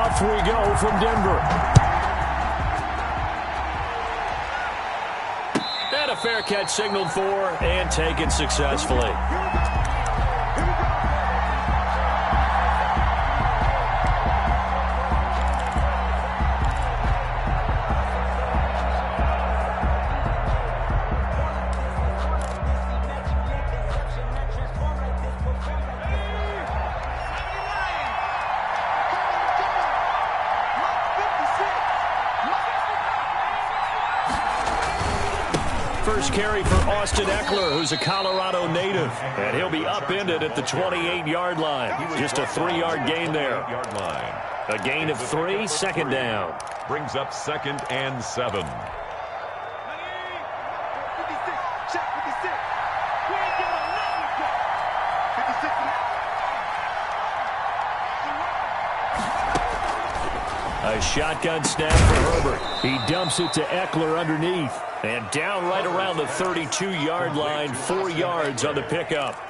Off we go from Denver. And a fair catch signaled for and taken successfully. First carry for Austin Eckler, who's a Colorado native. And he'll be upended at the 28-yard line. Just a 3-yard gain there. A gain of 3, second down. Brings up 2nd and 7. A shotgun snap for Herbert. He dumps it to Eckler underneath. And down right around the 32-yard line, 4 yards on the pickup.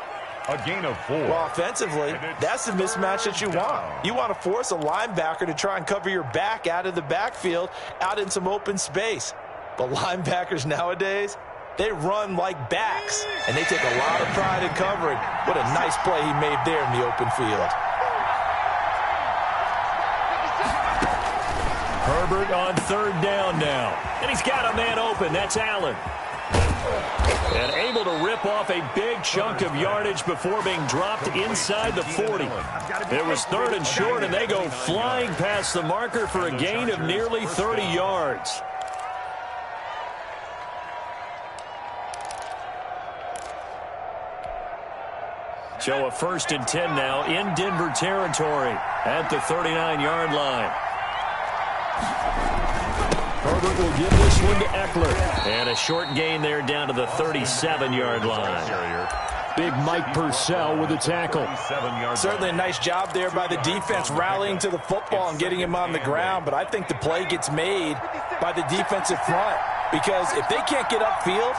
A gain of 4. Well, offensively, that's the mismatch that you want. You want to force a linebacker to try and cover your back out of the backfield, out in some open space. But linebackers nowadays, they run like backs, and they take a lot of pride in covering. What a nice play he made there in the open field. Herbert on 3rd down now. And he's got a man open. That's Allen. And able to rip off a big chunk of yardage before being dropped inside the 40. It was 3rd and short, and they go flying past the marker for a gain of nearly 30 yards. So a 1st and 10 now in Denver territory at the 39-yard line. Herbert will give this one to Eckler. And a short gain there down to the 37-yard line. Big Mike Purcell with a tackle. Certainly a nice job there by the defense rallying to the football and getting him on the ground. But I think the play gets made by the defensive front. Because if they can't get upfield,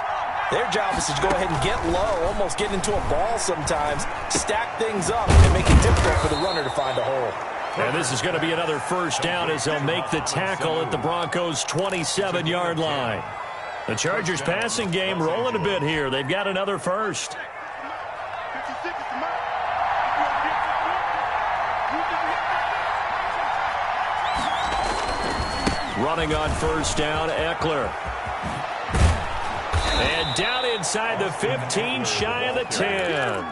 their job is to go ahead and get low, almost get into a ball sometimes, stack things up, and make it difficult for the runner to find a hole. And this is going to be another 1st down as they'll make the tackle at the Broncos' 27-yard line. The Chargers passing game rolling a bit here. They've got another 1st. Running on 1st down, Eckler. And down inside the 15, shy of the 10.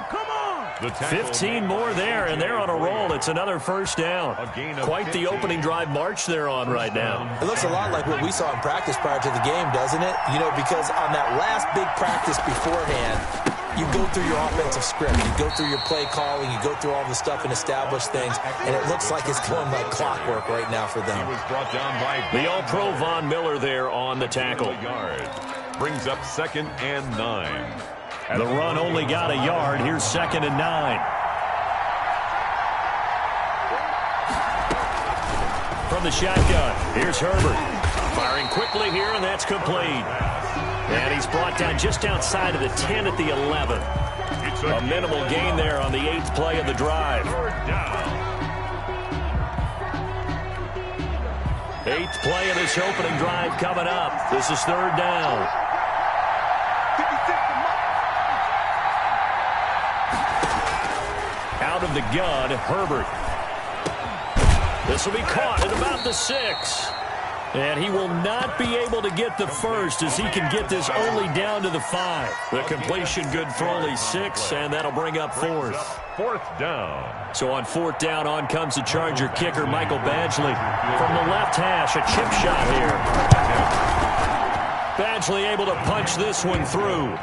15 more there, and they're on a roll. It's another 1st down. Quite the opening drive march they're on right now. It looks a lot like what we saw in practice prior to the game, doesn't it? You know, because on that last big practice beforehand, you go through your offensive script, you go through your play calling, you go through all the stuff and establish things, and it looks like it's going like clockwork right now for them. The All-Pro Von Miller there on the tackle. Brings up 2nd and 9. The run only got a yard. Here's 2nd and 9. From the shotgun, here's Herbert. Firing quickly here, and that's complete. And he's brought down just outside of the 10 at the 11. A minimal gain there on the 8th play of the drive. 8th play of this opening drive coming up. This is 3rd down. Out of the gun, Herbert. This will be caught at about the 6. And he will not be able to get the 1st as he can get this only down to the 5. The completion good for only 6, and that'll bring up 4th. 4th down. So on 4th down, on comes the Charger kicker, Michael Badgley. From the left hash, a chip shot here. Badgley able to punch this one through.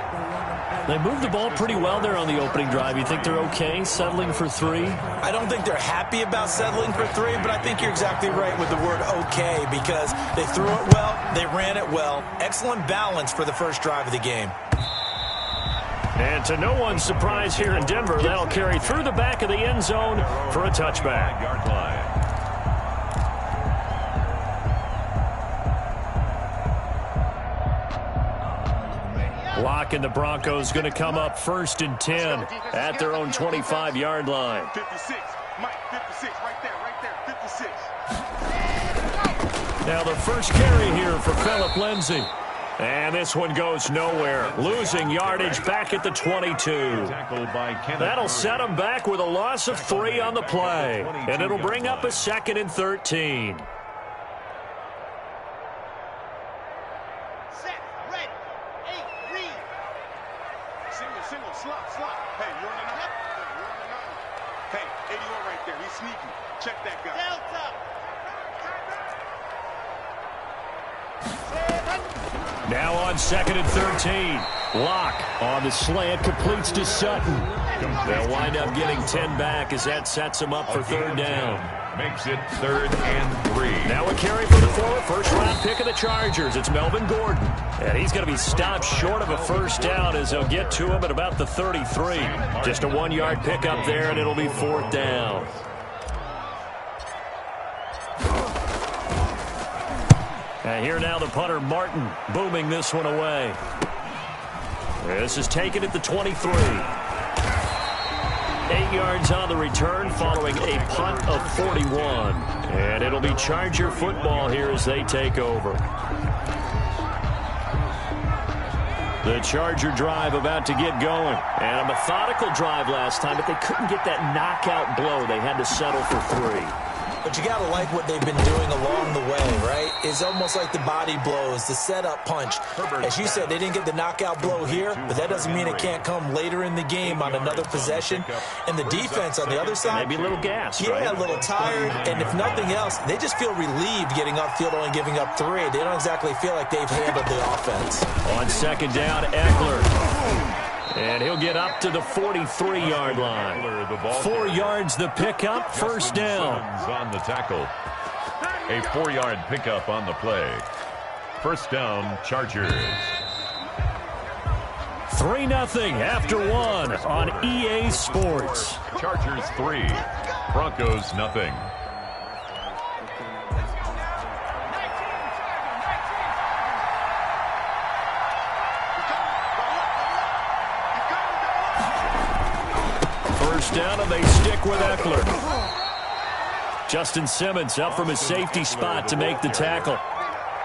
They moved the ball pretty well there on the opening drive. You think they're okay settling for 3? I don't think they're happy about settling for 3, but I think you're exactly right with the word okay because they threw it well, they ran it well. Excellent balance for the first drive of the game. And to no one's surprise here in Denver, that'll carry through the back of the end zone for a touchback. Yard line. Block, and the Broncos going to come up 1st and 10 at their own 25-yard line. 56, Mike, 56, right there, 56. Now the first carry here for Phillip Lindsay. And this one goes nowhere. Losing yardage back at the 22. That'll set him back with a loss of 3 on the play. And it'll bring up a 2nd and 13. Set, ready, 8, read. Single, slot. Hey, you're on the nine. Hey, 81 right there. He's sneaky. Check that guy. Delta. Now on 2nd and 13. Locke on the slant, completes to Sutton. They'll wind up getting 10 back as that sets them up for 3rd down. Makes it 3rd and 3. Now a carry for the forward first-round pick of the Chargers. It's Melvin Gordon. And he's going to be stopped short of a 1st down as they'll get to him at about the 33. Just a 1-yard pickup there, and it'll be 4th down. And here now the punter, Martin, booming this one away. This is taken at the 23. 8 yards on the return following a punt of 41. And it'll be Charger football here as they take over. The Charger drive about to get going. And a methodical drive last time, but they couldn't get that knockout blow. They had to settle for 3. But you got to like what they've been doing along the way, right? It's almost like the body blows, the setup punch. As you said, they didn't get the knockout blow here, but that doesn't mean it can't come later in the game on another possession. And the defense on the other side, maybe a little gas, yeah, right? A little tired. And if nothing else, they just feel relieved getting upfield, only giving up 3. They don't exactly feel like they've handled the offense. On 2nd down, Eckler. And he'll get up to the 43-yard line. 4 yards the pickup, 1st down. On the tackle. A 4-yard pickup on the play. 1st down, Chargers. 3-0 after 1 on EA Sports. Chargers 3, Broncos nothing. Down and they stick with Eckler. Justin Simmons up from his safety spot to make the tackle.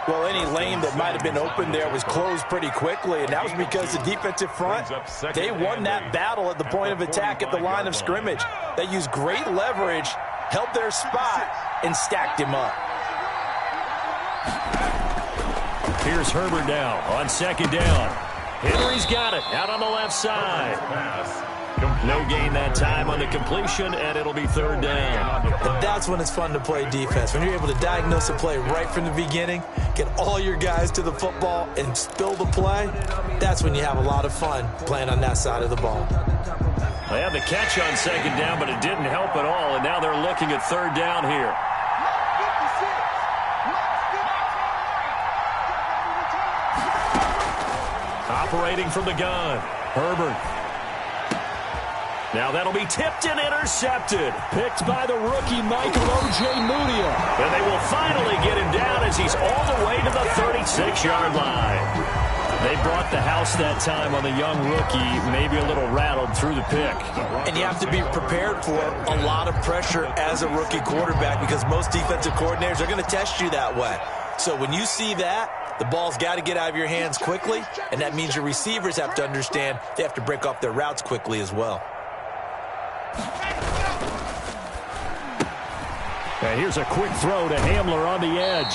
Well, any lane that might have been open there was closed pretty quickly, and that was because the defensive front, they won that battle at the point of attack at the line of scrimmage. They used great leverage, held their spot, and stacked him up. Here's Herbert now on 2nd down. Henry's got it out on the left side. No gain that time on the completion, and it'll be 3rd down. And that's when it's fun to play defense. When you're able to diagnose a play right from the beginning, get all your guys to the football, and spill the play, that's when you have a lot of fun playing on that side of the ball. They had the catch on 2nd down, but it didn't help at all, and now they're looking at 3rd down here. Operating from the gun, Herbert. Now that'll be tipped and intercepted. Picked by the rookie Michael Ojemudia. And they will finally get him down as he's all the way to the 36-yard line. They brought the house that time on the young rookie, maybe a little rattled through the pick. And you have to be prepared for a lot of pressure as a rookie quarterback because most defensive coordinators are going to test you that way. So when you see that, the ball's got to get out of your hands quickly, and that means your receivers have to understand they have to break off their routes quickly as well. And here's a quick throw to Hamler on the edge.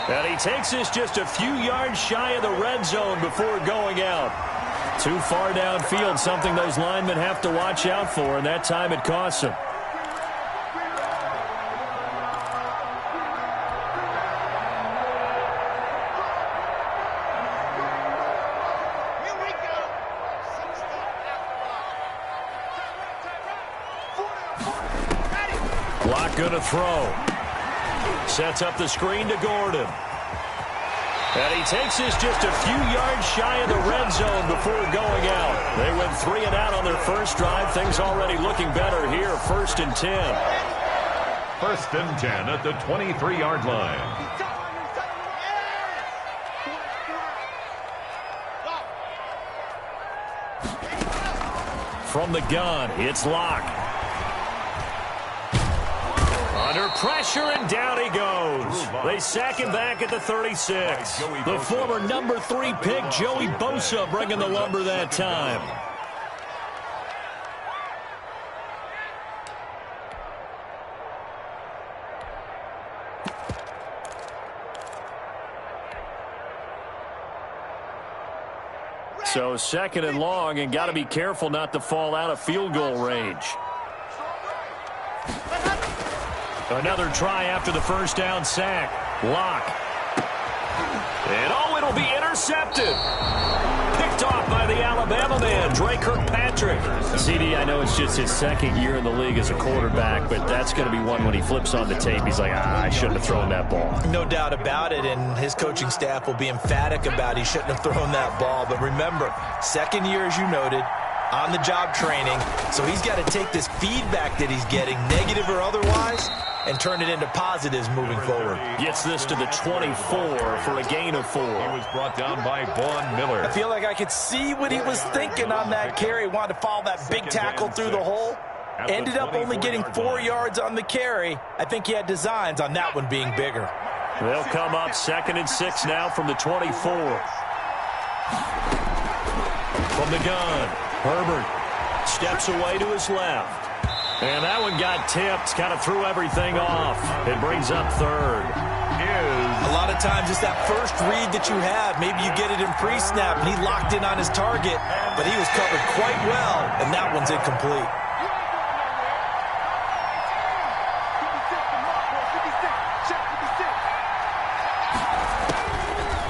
And he takes this just a few yards shy of the red zone before going out. Too far downfield, something those linemen have to watch out for, and that time it costs them. Block going to throw. Sets up the screen to Gordon. And he takes this just a few yards shy of the red zone before going out. They went 3 and out on their first drive. Things already looking better here. 1st and 10. 1st and 10 at the 23-yard line. From the gun, it's Locke. Under pressure, and down he goes. They sack him back at the 36. The former number 3 pick, Joey Bosa, bringing the lumber that time. So 2nd and long, and got to be careful not to fall out of field goal range. Another try after the first down sack. Lock. And it'll be intercepted. Picked off by the Alabama man, Dre Kirkpatrick. CD, I know it's just his 2nd year in the league as a quarterback, but that's going to be one when he flips on the tape. He's like, I shouldn't have thrown that ball. No doubt about it, and his coaching staff will be emphatic about he shouldn't have thrown that ball. But remember, 2nd year, as you noted, on-the-job training, so he's got to take this feedback that he's getting, negative or otherwise, and turn it into positives moving forward. Gets this to the 24 for a gain of 4. He was brought down by Vaughn Miller. I feel like I could see what he was thinking on that carry. Wanted to follow that big tackle through the hole. Ended up only getting 4 yards on the carry. I think he had designs on that one being bigger. They'll come up 2nd and 6 now from the 24. From the gun, Herbert steps away to his left. And that one got tipped, kind of threw everything off. It brings up 3rd. A lot of times it's that first read that you have. Maybe you get it in pre-snap, and he locked in on his target, but he was covered quite well, and that one's incomplete.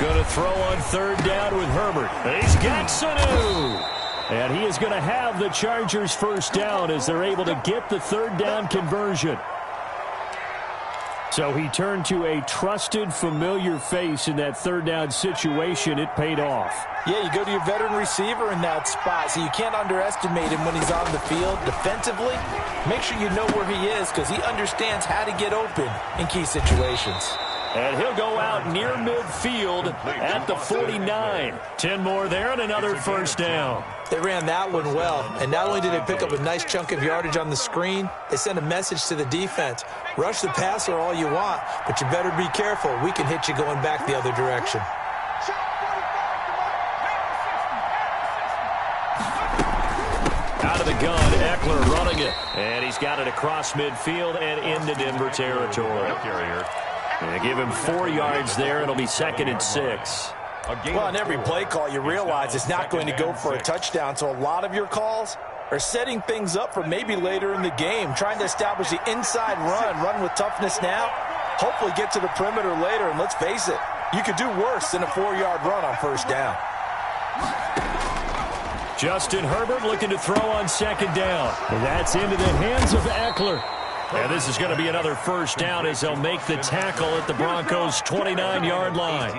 Going to throw on 3rd down with Herbert. He's got Sanu. And he is going to have the Chargers' first down as they're able to get the 3rd down conversion. So he turned to a trusted, familiar face in that 3rd down situation. It paid off. Yeah, you go to your veteran receiver in that spot, so you can't underestimate him when he's on the field. Defensively, make sure you know where he is because he understands how to get open in key situations. And he'll go out near midfield at the 49. 10 more there and another first down. They ran that one well, and not only did they pick up a nice chunk of yardage on the screen, they sent a message to the defense. Rush the passer all you want, but you better be careful. We can hit you going back the other direction. Out of the gun, Eckler running it. And he's got it across midfield and into Denver territory. They give him 4 yards there. It'll be 2nd and 6. Well, on every play call, you realize it's not going to go for a touchdown, so a lot of your calls are setting things up for maybe later in the game, trying to establish the inside run with toughness now, hopefully get to the perimeter later, and let's face it, you could do worse than a 4-yard run on 1st down. Justin Herbert looking to throw on 2nd down. And that's into the hands of Eckler. And this is going to be another first down as they'll make the tackle at the Broncos' 29-yard line.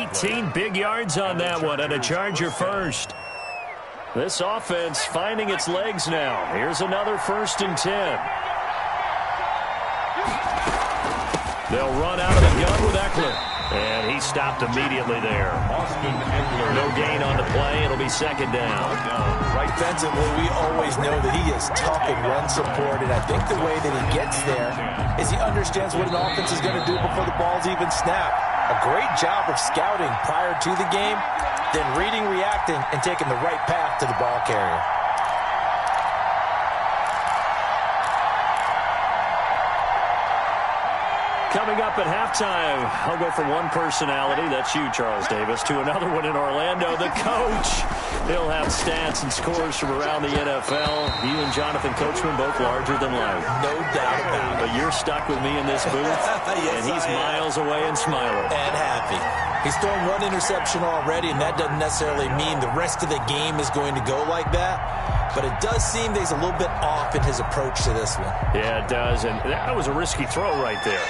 18 big yards on that one, and a Charger first. This offense finding its legs now. Here's another 1st and 10. They'll run out of the gun with Eckler. And he stopped immediately there. No gain on the play. It'll be 2nd down. Defensively, we always know that he is tough in run support, and I think the way that he gets there is he understands what an offense is going to do before the ball's even snapped. A great job of scouting prior to the game, then reading, reacting, and taking the right path to the ball carrier. Coming up at halftime, I'll go from one personality, that's you, Charles Davis, to another one in Orlando, the coach. He'll have stats and scores from around the NFL. You and Jonathan Coachman both larger than life. No doubt about it. But you're stuck with me in this booth, yes, and he's miles away and smiling. And happy. He's thrown one interception already, and that doesn't necessarily mean the rest of the game is going to go like that. But it does seem that he's a little bit off in his approach to this one. Yeah, it does, and that was a risky throw right there.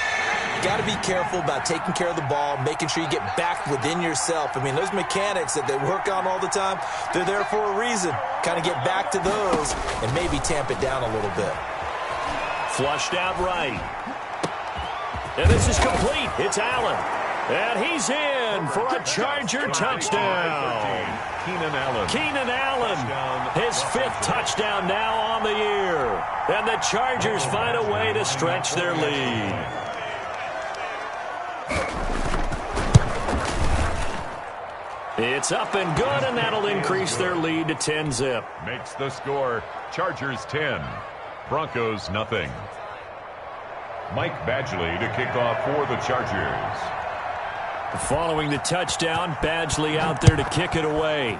You got to be careful about taking care of the ball, making sure you get back within yourself. I mean, those mechanics that they work on all the time, they're there for a reason. Kind of get back to those and maybe tamp it down a little bit. Flushed out right. And this is complete. It's Allen. And he's in for a Charger touchdown. Keenan Allen, his fifth touchdown now on the year. And the Chargers find a way to stretch their lead. It's up and good, and that'll increase their lead to 10-zip. Makes the score Chargers 10, Broncos nothing. Mike Badgley to kick off for the Chargers. Following the touchdown, Badgley out there to kick it away.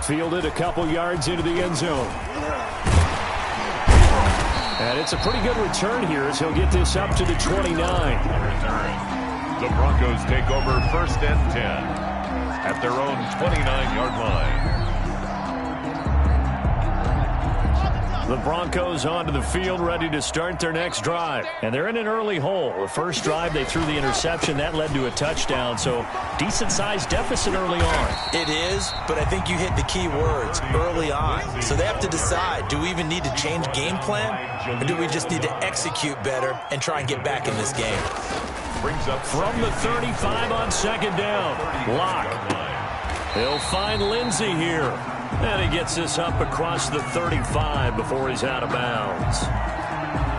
Fielded a couple yards into the end zone. And it's a pretty good return here as he'll get this up to the 29. The Broncos take over 1st and 10 at their own 29-yard line. The Broncos onto the field, ready to start their next drive. And they're in an early hole. The first drive, they threw the interception. That led to a touchdown, so decent-sized deficit early on. It is, but I think you hit the key words, early on. So they have to decide, do we even need to change game plan, or do we just need to execute better and try and get back in this game? Brings up from the 35 on 2nd down. Lock. He'll find Lindsey here. And he gets this up across the 35 before he's out of bounds.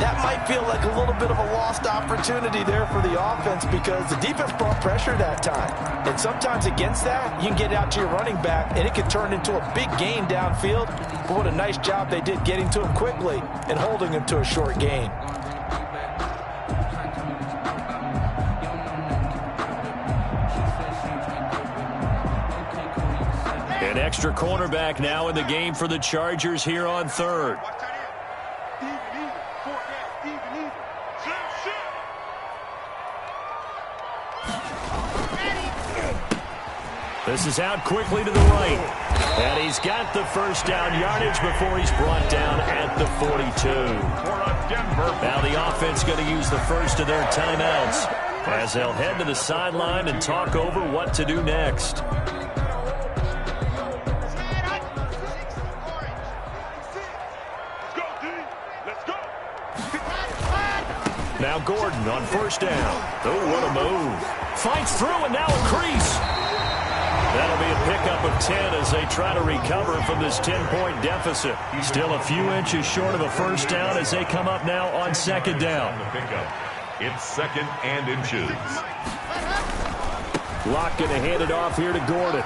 That might feel like a little bit of a lost opportunity there for the offense because the defense brought pressure that time. And sometimes against that, you can get out to your running back, and it can turn into a big gain downfield. But what a nice job they did getting to him quickly and holding him to a short gain. An extra cornerback now in the game for the Chargers here on 3rd. This is out quickly to the right. And he's got the first down yardage before he's brought down at the 42. Now the offense going to use the first of their timeouts as they'll head to the sideline and talk over what to do next. Now Gordon on 1st down. Oh, what a move. Fights through and now a crease. That'll be a pickup of 10 as they try to recover from this 10-point deficit. Still a few inches short of a first down as they come up now on 2nd down. It's 2nd and inches. Locke going to hand it off here to Gordon.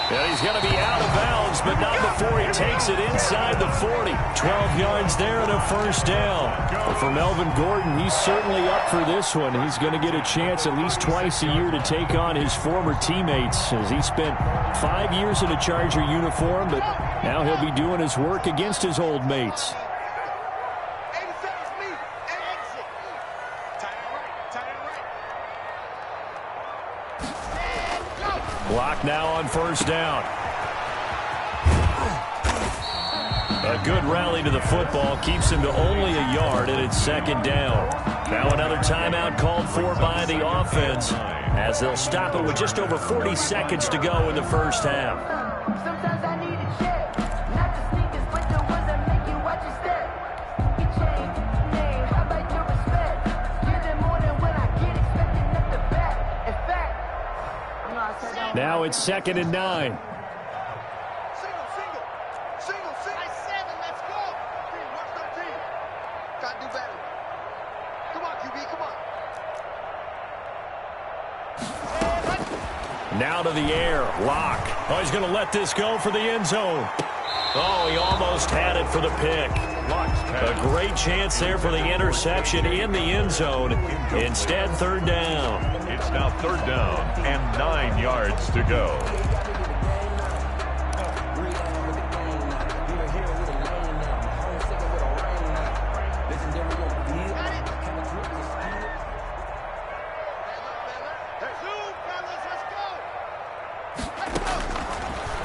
And he's going to be out of bounds, but not before he takes it inside the 40. 12 yards there and a first down. But for Melvin Gordon, he's certainly up for this one. He's going to get a chance at least twice a year to take on his former teammates as he spent 5 years in a Charger uniform, but now he'll be doing his work against his old mates. Block now on 1st down. A good rally to the football keeps him to only a yard, and it's 2nd down. Now another timeout called for by the offense as they'll stop it with just over 40 seconds to go in the first half. Now it's 2nd and 9. Now to the air. Lock. Oh, he's going to let this go for the end zone. Oh, he almost had it for the pick. A great chance there for the interception in the end zone. Instead, 3rd down. It's now 3rd down and 9 yards to go.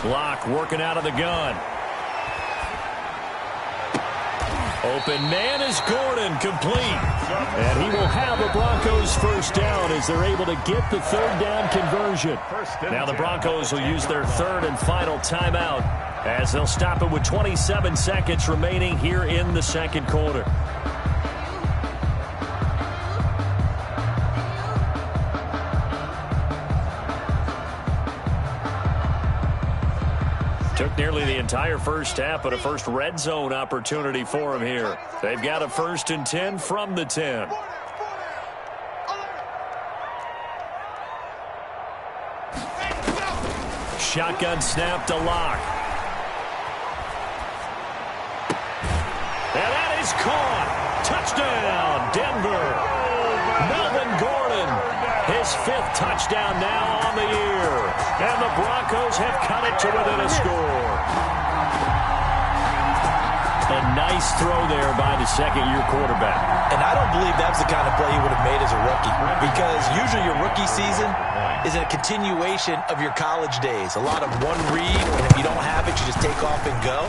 Block working out of the gun. Open man is Gordon, complete. And he will have a Broncos first down as they're able to get the 3rd down conversion. Now the Broncos will use their 3rd and final timeout as they'll stop it with 27 seconds remaining here in the 2nd quarter. Took nearly the entire first half, but a first red zone opportunity for him here. They've got a 1st and 10 from the 10. Shotgun snap to Lock. And that is caught. Touchdown, Denver. Melvin Gordon, his 5th touchdown now on the year. And the Broncos have cut it to within a score. A nice throw there by the second-year quarterback. And I don't believe that's the kind of play he would have made as a rookie, because usually your rookie season is a continuation of your college days. A lot of one read, and if you don't have it, you just take off and go.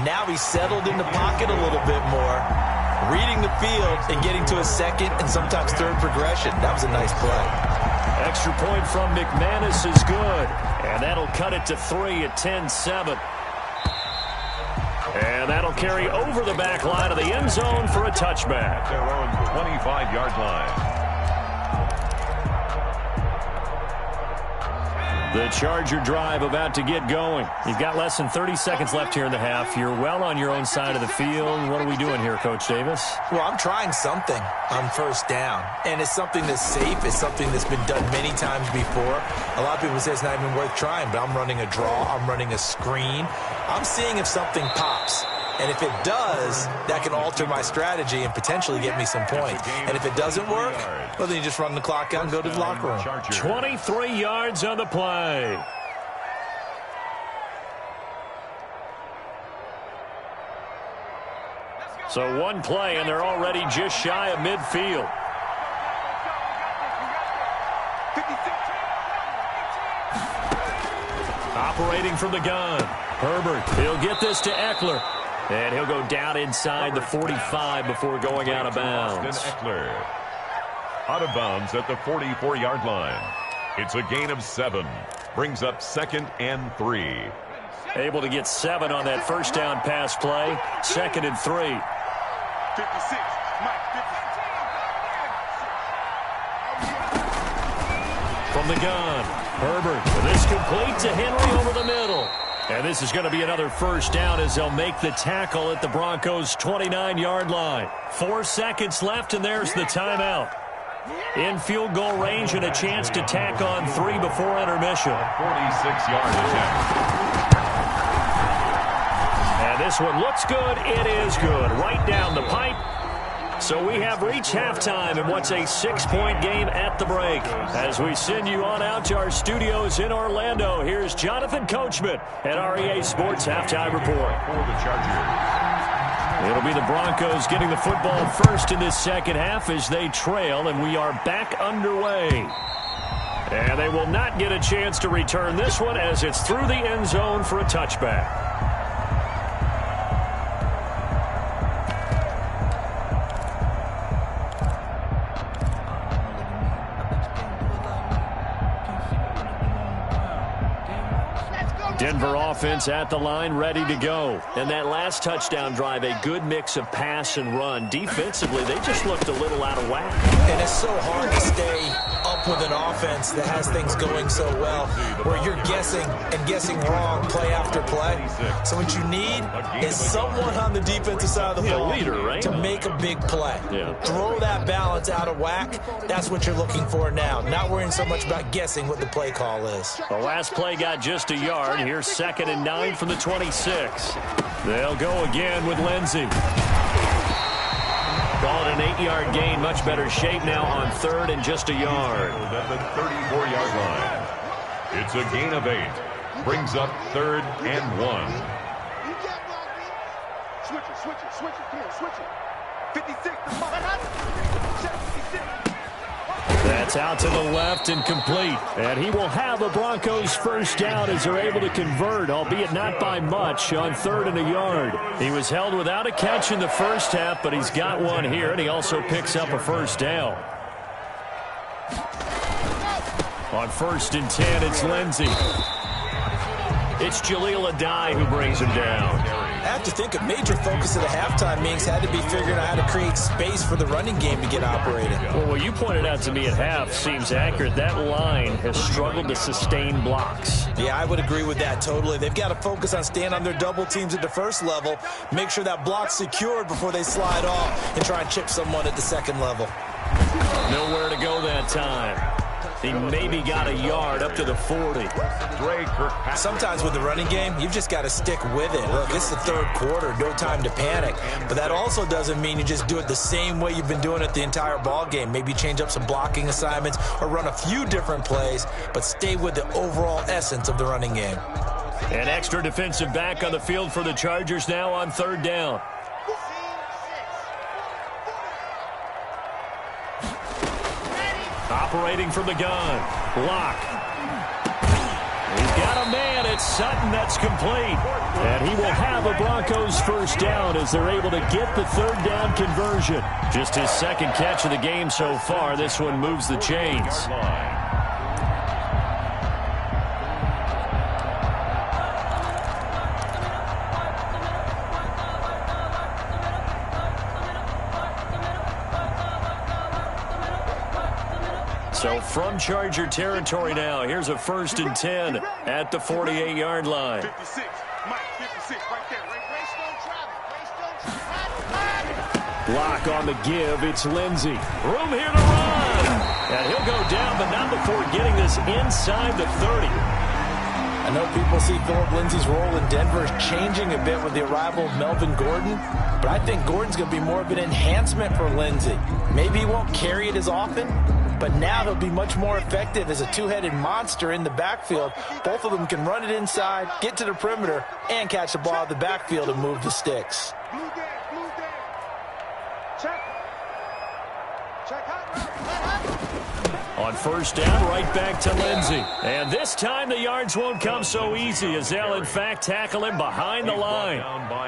Now he's settled in the pocket a little bit more, reading the field and getting to a second and sometimes third progression. That was a nice play. Extra point from McManus is good, and that'll cut it to 3 at 10-7. And that'll carry over the back line of the end zone for a touchback. Their own 25-yard line. The Charger drive about to get going. You've got less than 30 seconds left here in the half. You're well on your own side of the field. What are we doing here, Coach Davis? Well, I'm trying something on first down, and it's something that's safe. It's something that's been done many times before. A lot of people say it's not even worth trying, but I'm running a draw. I'm running a screen. I'm seeing if something pops. And if it does, that can alter my strategy and potentially get me some points. And if it doesn't work, well, then you just run the clock out and go to the locker room. 23 yards on the play. So one play, and they're already just shy of midfield. Operating from the gun. Herbert, he'll get this to Eckler. And he'll go down inside the 45 before going out of bounds. Eckler out of bounds at the 44-yard line. It's a gain of 7. Brings up 2nd and 3. Able to get 7 on that first down pass play. 2nd and 3. 56. Mike, 56. From the gun, Herbert. This complete to Henry over the middle. And this is going to be another first down as they'll make the tackle at the Broncos' 29-yard line. 4 seconds left, and there's the timeout. In field goal range and a chance to tack on 3 before intermission. 46-yard attempt. And this one looks good. It is good. Right down the pipe. So we have reached halftime in what's a 6-point game at the break. As we send you on out to our studios in Orlando, here's Jonathan Coachman at REA Sports Halftime Report. For the Chargers. It'll be the Broncos getting the football first in this second half as they trail, and we are back underway. And they will not get a chance to return this one as it's through the end zone for a touchback. Denver offense at the line, ready to go. And that last touchdown drive, a good mix of pass and run. Defensively, they just looked a little out of whack. And it's so hard to stay up with an offense that has things going so well, where you're guessing and guessing wrong play after play. So what you need is someone on the defensive side of the ball leader, right? to make a big play. Yeah. Throw that balance out of whack. That's what you're looking for now. Not worrying so much about guessing what the play call is. The last play got just a yard. Here's 2nd and 9 from the 26. They'll go again with Lindsey. Call it an 8-yard gain. Much better shape now on 3rd and just a yard. At the 34-yard line. It's a gain of 8. Brings up 3rd and 1. Switch it. Come on, switch it. 56. That's out to the left and complete. And he will have a Broncos first down as they're able to convert, albeit not by much, on 3rd and a yard. He was held without a catch in the first half, but he's got one here, and he also picks up a first down. On 1st and 10, it's Lindsey. It's Jaleel Adai who brings him down. I have to think a major focus of the halftime meetings had to be figuring out how to create space for the running game to get operating. Well, what you pointed out to me at half seems accurate. That line has struggled to sustain blocks. Yeah, I would agree with that totally. They've got to focus on staying on their double teams at the first level, make sure that block's secured before they slide off and try and chip someone at the second level. Nowhere to go that time. He maybe got a yard up to the 40. Sometimes with the running game, you've just got to stick with it. Look, it's the third quarter, no time to panic. But that also doesn't mean you just do it the same way you've been doing it the entire ball game. Maybe change up some blocking assignments or run a few different plays, but stay with the overall essence of the running game. An extra defensive back on the field for the Chargers now on third down. Operating from the gun. Lock. He's got a man. It's Sutton. That's complete. And he will have a Broncos first down as they're able to get the third down conversion. Just his second catch of the game so far. This one moves the chains. So from Charger territory now, here's a 1st and 10 at the 48-yard line. 56, Mike, 56, right there. Race Block on the give. It's Lindsey. Room here to run. And he'll go down, but not before getting this inside the 30. I know people see Phillip Lindsay's role in Denver changing a bit with the arrival of Melvin Gordon, but I think Gordon's going to be more of an enhancement for Lindsey. Maybe he won't carry it as often, but now he'll be much more effective as a two-headed monster in the backfield. Both of them can run it inside, get to the perimeter, and catch the ball out of the backfield and move the sticks. Blue down. Check. On first down, right back to Lindsey. And this time the yards won't come so easy as they'll, in fact, tackle him behind the line.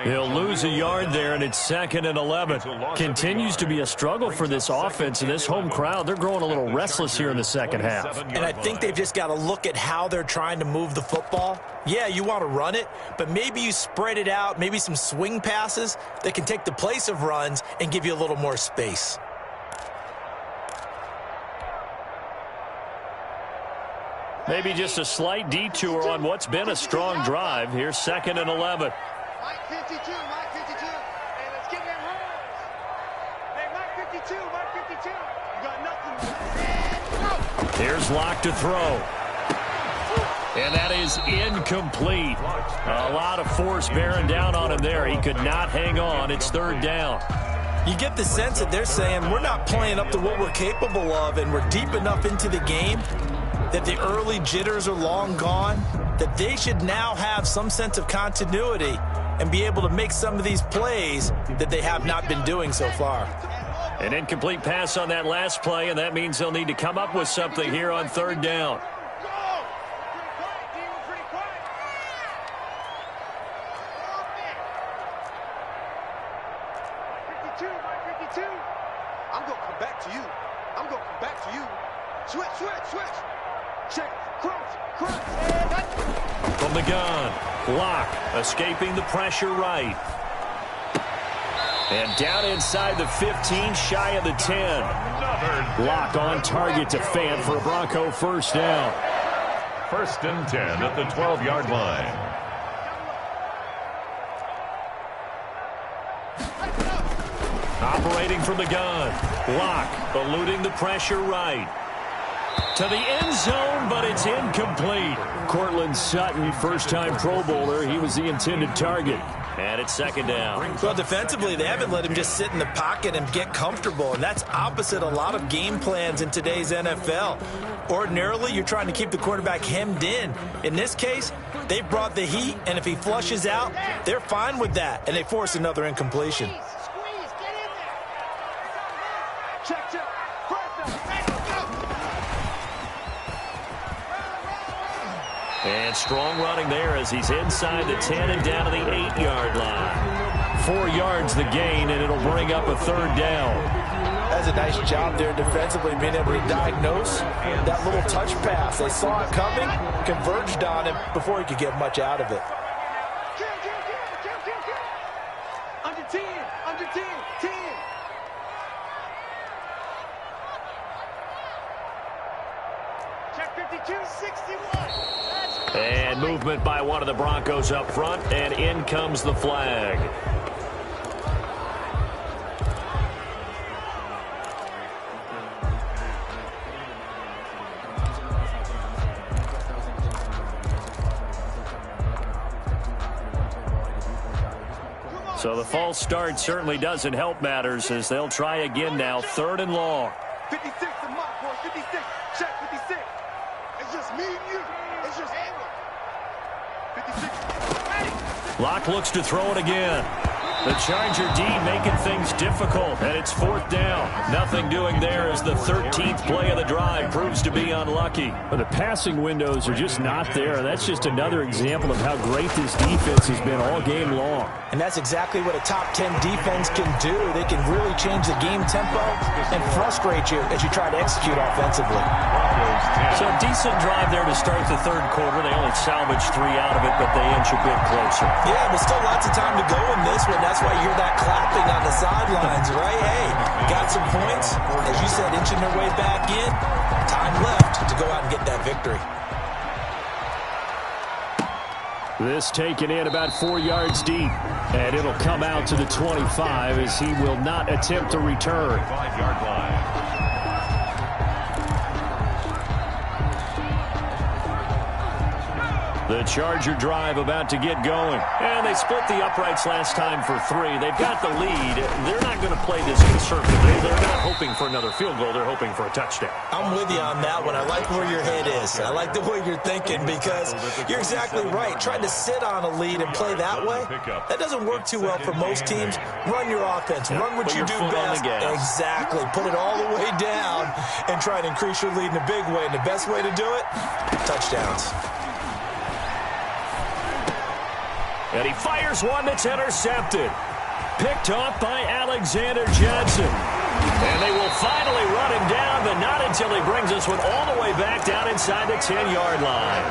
He'll lose a yard there, and it's 2nd and 11. Continues to be a struggle for this offense, and this home crowd, they're growing a little restless here in the second half. And I think they've just got to look at how they're trying to move the football. Yeah, you want to run it, but maybe you spread it out, maybe some swing passes that can take the place of runs and give you a little more space. Maybe just a slight detour on what's been a strong drive. Here's 2nd and 11. Mike 52, Mike 52. Hey, let's get them rolls. Hey, Mike 52, Mike 52. You got nothing. Here's Locke to throw. And that is incomplete. A lot of force bearing down on him there. He could not hang on. It's 3rd down. You get the sense that they're saying we're not playing up to what we're capable of, and we're deep enough into the game that the early jitters are long gone, that they should now have some sense of continuity and be able to make some of these plays that they have not been doing so far. An incomplete pass on that last play, and that means they'll need to come up with something here on 3rd down. I'm going to come back to you. I'm going to come back to you. Switch. Check. Cross. From the gun, Locke escaping the pressure right. And down inside the 15, shy of the 10. Locke on target to Fant for a Bronco first down. 1st and 10 at the 12-yard line. Operating from the gun, Locke eluding the pressure right. To the end zone, but it's incomplete. Cortland Sutton, first-time Pro Bowler. He was the intended target. And it's 2nd down. Well, defensively, they haven't let him just sit in the pocket and get comfortable, and that's opposite a lot of game plans in today's NFL. Ordinarily, you're trying to keep the quarterback hemmed in. In this case, they brought the heat, and if he flushes out, they're fine with that, and they force another incompletion. Squeeze, get in there. Check. And strong running there as he's inside the 10 and down to the 8-yard line. 4 yards the gain, and it'll bring up a 3rd down. That's a nice job there defensively, being able to diagnose that little touch pass. They saw it coming, converged on him before he could get much out of it. 261. And movement by one of the Broncos up front, and in comes the flag. So the false start certainly doesn't help matters as they'll try again now, 3rd and long. 56 and Mark, boy, 56. Check 56. It's just me and you. It's just Edward. 56. Locke looks to throw it again. The Charger D making things difficult, and it's 4th down. Nothing doing there as the 13th play of the drive proves to be unlucky. But the passing windows are just not there. That's just another example of how great this defense has been all game long. And that's exactly what a top 10 defense can do. They can really change the game tempo and frustrate you as you try to execute offensively. So a decent drive there to start the 3rd quarter. They only salvaged 3 out of it, but they inch a bit closer. Yeah, but still lots of time to go in this one. That's why you hear that clapping on the sidelines, right? Hey, got some points. As you said, inching their way back in. Time left to go out and get that victory. This taken in about 4 yards deep. And it'll come out to the 25 as he will not attempt to return. 5-yard line. The Charger drive about to get going. And they split the uprights last time for 3. They've got the lead. They're not going to play this conservatively. They're not hoping for another field goal. They're hoping for a touchdown. I'm with you on that one. I like where your head is. I like the way you're thinking because you're exactly right. Trying to sit on a lead and play that way, that doesn't work too well for most teams. Run your offense. Run what you do best. Exactly. Put it all the way down and try to increase your lead in a big way. And the best way to do it, touchdowns. And he fires one that's intercepted. Picked off by Alexander Johnson. And they will finally run him down, but not until he brings us one all the way back down inside the 10-yard line.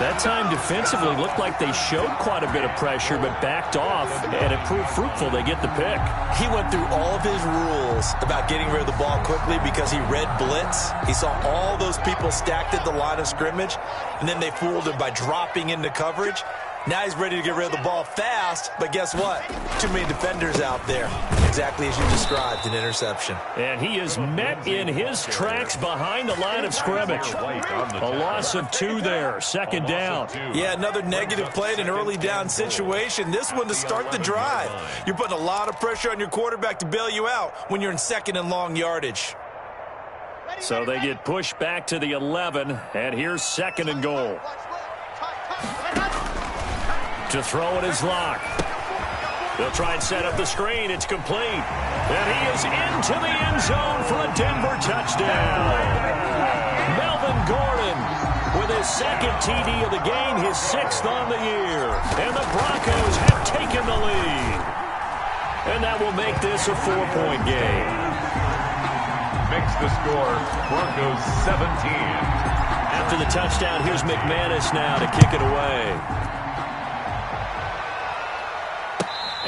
That time defensively looked like they showed quite a bit of pressure, but backed off, and it proved fruitful. They get the pick. He went through all of his rules about getting rid of the ball quickly because he read blitz. He saw all those people stacked at the line of scrimmage, and then they fooled him by dropping into coverage. Now he's ready to get rid of the ball fast, but guess what? Too many defenders out there. Exactly as you described, an interception. And he is met in his tracks behind the line of scrimmage. A loss of 2 there, 2nd down. Yeah, another negative play in an early down situation. This one to start the drive. You're putting a lot of pressure on your quarterback to bail you out when you're in 2nd and long yardage. So they get pushed back to the 11, and here's 2nd and goal. To throw it is Locke. They'll try and set up the screen. It's complete. And he is into the end zone for a Denver touchdown. Melvin Gordon with his 2nd TD of the game, his 6th on the year. And the Broncos have taken the lead. And that will make this a 4-point game. Makes the score Broncos 17. After the touchdown, here's McManus now to kick it away.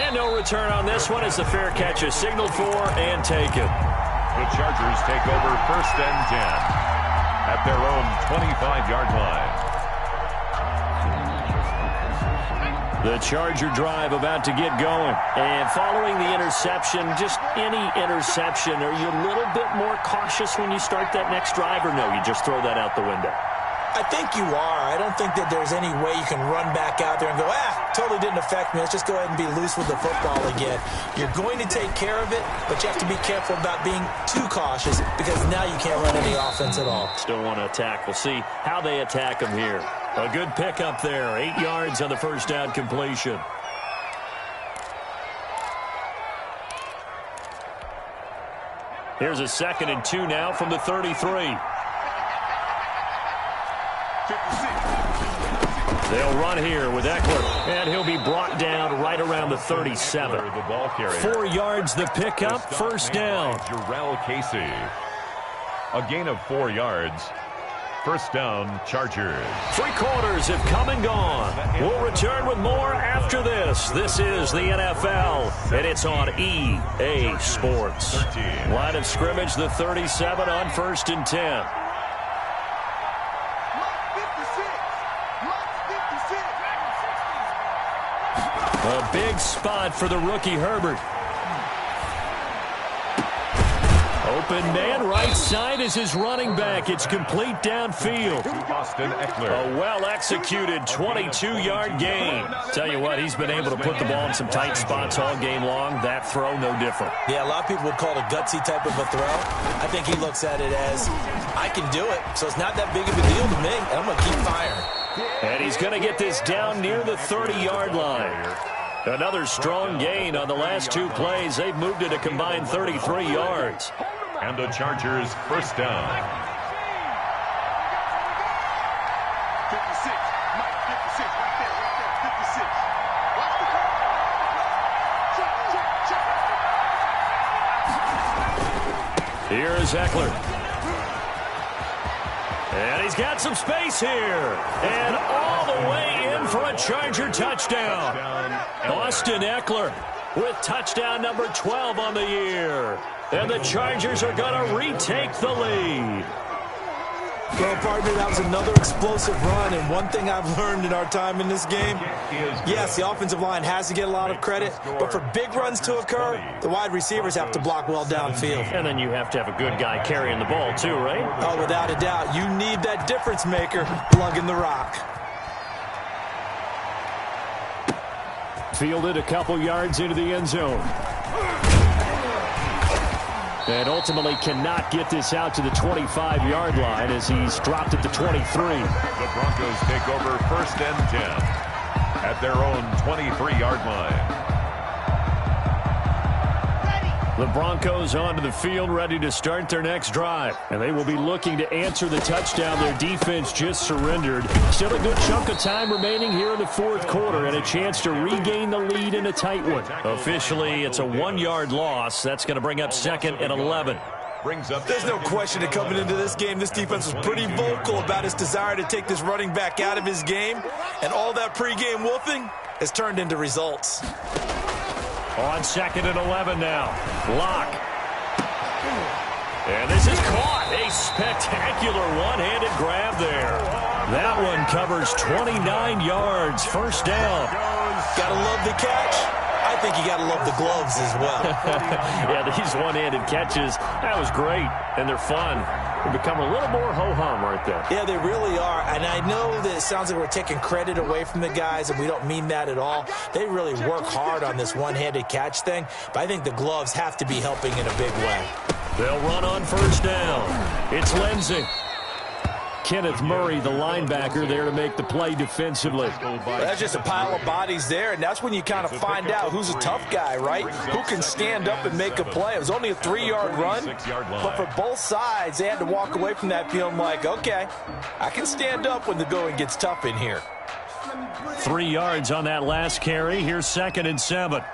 And no return on this one as the fair catch is signaled for and taken. The Chargers take over 1st and 10 at their own 25-yard line. The Charger drive about to get going. And following the interception, just any interception, are you a little bit more cautious when you start that next drive, or no, you just throw that out the window? I think you are. I don't think that there's any way you can run back out there and go, totally didn't affect me. Let's just go ahead and be loose with the football again. You're going to take care of it, but you have to be careful about being too cautious because now you can't run any offense at all. Still want to attack. We'll see how they attack them here. A good pickup there. 8 yards on the 1st down completion. Here's a 2nd and 2 now from the 33. They'll run here with Eckler, and he'll be brought down right around the 37. 4 yards the pickup, 1st down. Jarrell Casey. A gain of 4 yards. 1st down, Chargers. 3 quarters have come and gone. We'll return with more after this. This is the NFL, and it's on EA Sports. Line of scrimmage, the 37 on 1st and 10. A big spot for the rookie Herbert. Open man, right side is his running back. It's complete downfield. Austin Eckler. A well-executed 22-yard gain. Tell you what, he's been able to put the ball in some tight spots all game long. That throw, no different. Yeah, a lot of people would call it a gutsy type of a throw. I think he looks at it as, I can do it, so it's not that big of a deal to me, and I'm going to keep firing. And he's going to get this down near the 30-yard line. Another strong gain on the last two plays. They've moved it a combined 33 yards. And the Chargers first down. 56. Mike, 56. Right there. 56. Watch the call. Check. Here's Eckler. And he's got some space here. And all the way in for a Charger touchdown. Austin Eckler with touchdown number 12 on the year. And the Chargers are going to retake the lead. Well, partner, that was another explosive run, and one thing I've learned in our time in this game, yes, the offensive line has to get a lot of credit, but for big runs to occur, the wide receivers have to block well downfield. And then you have to have a good guy carrying the ball too, right? Oh, without a doubt. You need that difference maker plugging the rock. Fielded a couple yards into the end zone. And ultimately cannot get this out to the 25-yard line as he's dropped at the 23. The Broncos take over 1st and 10 at their own 23-yard line. The Broncos onto the field, ready to start their next drive. And they will be looking to answer the touchdown their defense just surrendered. Still a good chunk of time remaining here in the fourth quarter and a chance to regain the lead in a tight one. Officially, it's a 1-yard loss. That's going to bring up 2nd and 11. There's no question that coming into this game, this defense was pretty vocal about its desire to take this running back out of his game. And all that pregame wolfing has turned into results. On 2nd and 11 now. Lock. And this is caught. A spectacular one-handed grab there. That one covers 29 yards. First down. Gotta love the catch. I think you gotta love the gloves as well. Yeah, these one-handed catches, that was great. And they're fun. They become a little more ho-hum right there. Yeah, they really are. And I know that it sounds like we're taking credit away from the guys, and we don't mean that at all. They really work hard on this one-handed catch thing, but I think the gloves have to be helping in a big way. They'll run on first down. It's Lindsey. Kenneth Murray, the linebacker, there to make the play defensively. That's just a pile of bodies there, and that's when you kind of find out who's a tough guy, right? Who can stand up and make a play. It was only a 3-yard run, but for both sides, they had to walk away from that feeling like, okay, I can stand up when the going gets tough in here. 3 yards on that last carry. Here's 2nd and 7.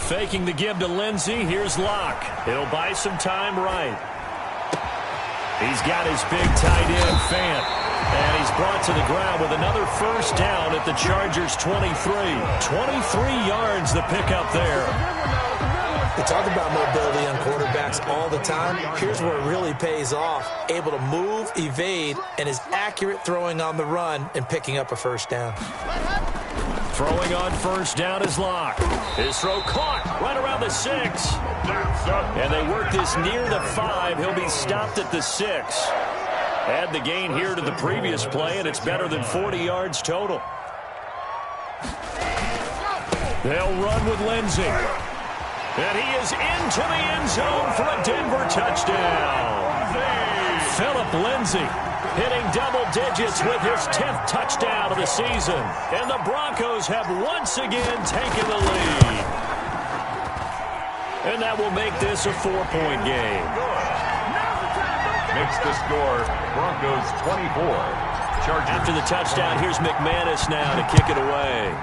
Faking the give to Lindsey. Here's Locke. It'll buy some time right. He's got his big tight end, Fant. And he's brought to the ground with another first down at the Chargers' 23. 23 yards the pickup there. We talk about mobility on quarterbacks all the time. Here's where it really pays off. Able to move, evade, and is accurate throwing on the run and picking up a first down. Throwing on first down is Locke. His throw caught right around the 6. And they work this near the 5. He'll be stopped at the 6. Add the gain here to the previous play, and it's better than 40 yards total. They'll run with Lindsey. And he is into the end zone for a Denver touchdown. Philip Lindsey hitting double digits with his 10th touchdown of the season. And the Broncos have once again taken the lead. And that will make this a 4-point game. Makes the score Broncos 24. Chargers. After the touchdown, here's McManus now to kick it away.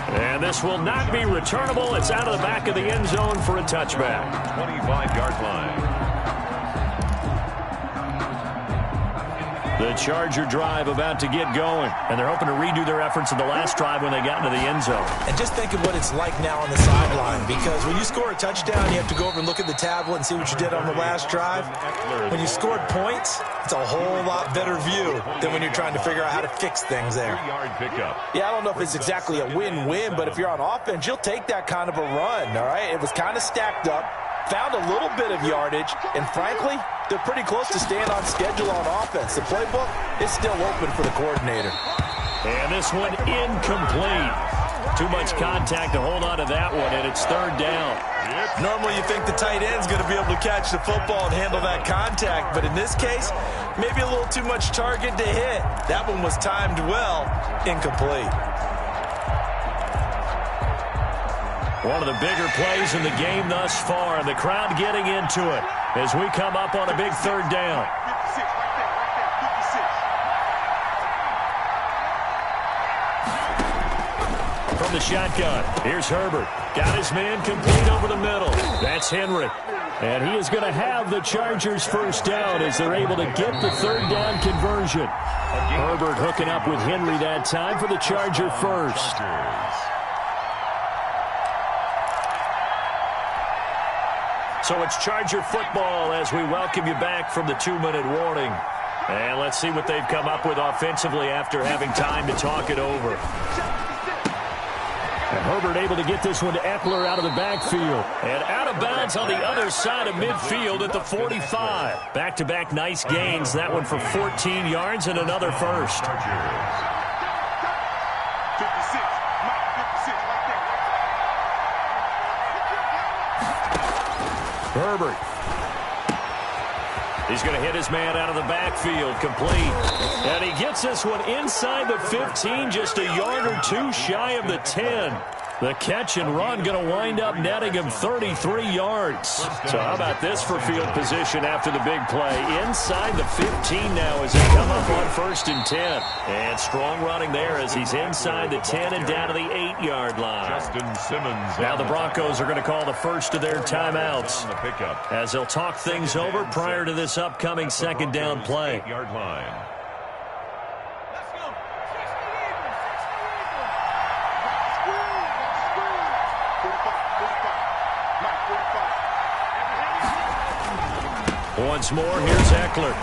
And this will not be returnable. It's out of the back of the end zone for a touchback. 25-yard line. The Charger drive about to get going, and they're hoping to redo their efforts in the last drive when they got into the end zone. And just think of what it's like now on the sideline, because when you score a touchdown, you have to go over and look at the tablet and see what you did on the last drive. When you scored points, it's a whole lot better view than when you're trying to figure out how to fix things there. Yeah, I don't know if it's exactly a win-win, but if you're on offense, you'll take that kind of a run, all right? It was kind of stacked up, found a little bit of yardage, and frankly, they're pretty close to staying on schedule on offense. The playbook is still open for the coordinator. And this one incomplete. Too much contact to hold on to that one, and it's third down. Normally you think the tight end's going to be able to catch the football and handle that contact, but in this case, maybe a little too much target to hit. That one was timed well, incomplete. One of the bigger plays in the game thus far, and the crowd getting into it as we come up on a big third down. 56, right there, 56. From the shotgun, here's Herbert. Got his man complete over the middle. That's Henry. And he is going to have the Chargers first down as they're able to get the third down conversion. Herbert hooking up with Henry that time for the Charger first. So it's Charger football as we welcome you back from the 2-minute warning. And let's see what they've come up with offensively after having time to talk it over. And Herbert able to get this one to Eckler out of the backfield. And out of bounds on the other side of midfield at the 45. Back-to-back nice gains. That one for 14 yards and another first. 56, Mike, 56, right there. Herbert. He's going to hit his man out of the backfield, complete. And he gets this one inside the 15, just a yard or two shy of the 10. The catch and run going to wind up netting him 33 yards. So how about this for field position after the big play? Inside the 15 now as they come up on 1st and 10. And strong running there as he's inside the 10 and down to the 8-yard line. Justin Simmons. Now the Broncos are going to call the first of their timeouts as they'll talk things over prior to this upcoming second down play. 8-yard line. Once more, here's Eckler.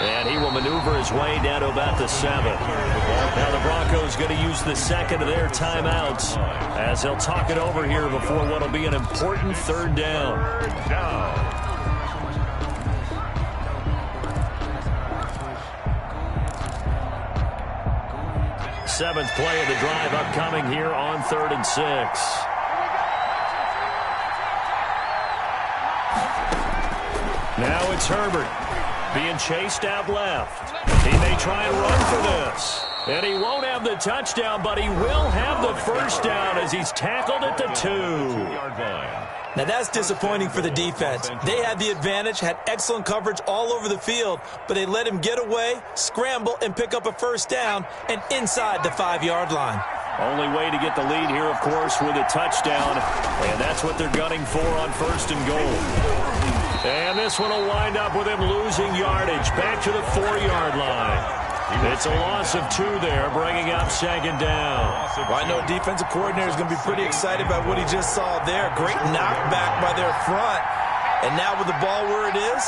And he will maneuver his way down to about the 7. Now the Broncos going to use the second of their timeouts as they'll talk it over here before what will be an important third down. Seventh play of the drive upcoming here on 3rd and 6. Now it's Herbert being chased out left. He may try and run for this. And he won't have the touchdown, but he will have the first down as he's tackled at the 2-yard line. Now that's disappointing for the defense. They had the advantage, had excellent coverage all over the field, but they let him get away, scramble, and pick up a first down, and inside the 5-yard line. Only way to get the lead here, of course, with a touchdown, and that's what they're gunning for on 1st and goal. And this one will wind up with him losing yardage back to the 4-yard line. It's a loss of 2 there, bringing up 2nd down. Well, I know defensive coordinator is going to be pretty excited about what he just saw there. Great knockback by their front. And now with the ball where it is,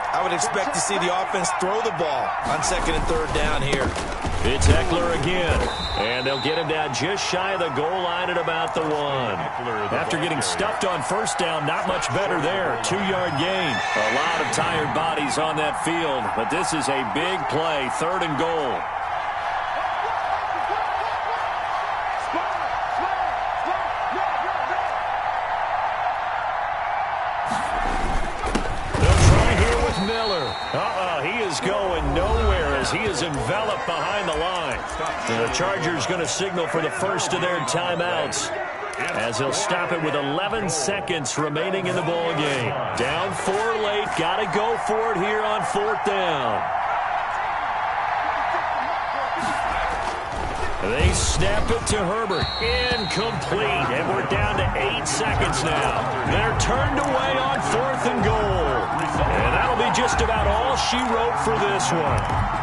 I would expect to see the offense throw the ball on 2nd and 3rd down here. It's Eckler again, and they'll get him down just shy of the goal line at about the 1. After getting stuffed on 1st down, not much better there. 2-yard gain. A lot of tired bodies on that field, but this is a big play, 3rd and goal. They'll try here with Miller. He is going nowhere as he is enveloped behind the line. The Chargers going to signal for the first of their timeouts as they'll stop it with 11 seconds remaining in the ball game. Down 4 late. Got to go for it here on 4th down. They snap it to Herbert. Incomplete. And we're down to 8 seconds now. They're turned away on 4th and goal. And that'll be just about all she wrote for this one.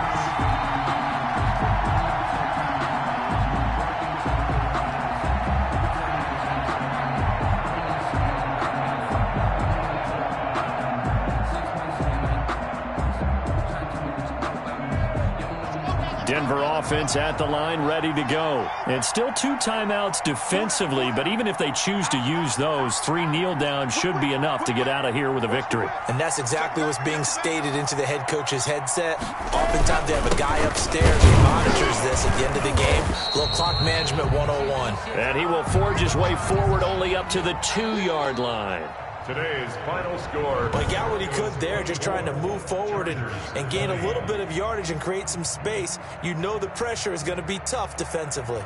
Denver offense at the line, ready to go. And still 2 timeouts defensively, but even if they choose to use those, 3 kneel downs should be enough to get out of here with a victory. And that's exactly what's being stated into the head coach's headset. Oftentimes they have a guy upstairs who monitors this at the end of the game. A little clock management 101. And he will forge his way forward only up to the 2-yard line. Today's final score. Well, he got what he could there, just trying to move forward and gain a little bit of yardage and create some space. You know the pressure is going to be tough defensively.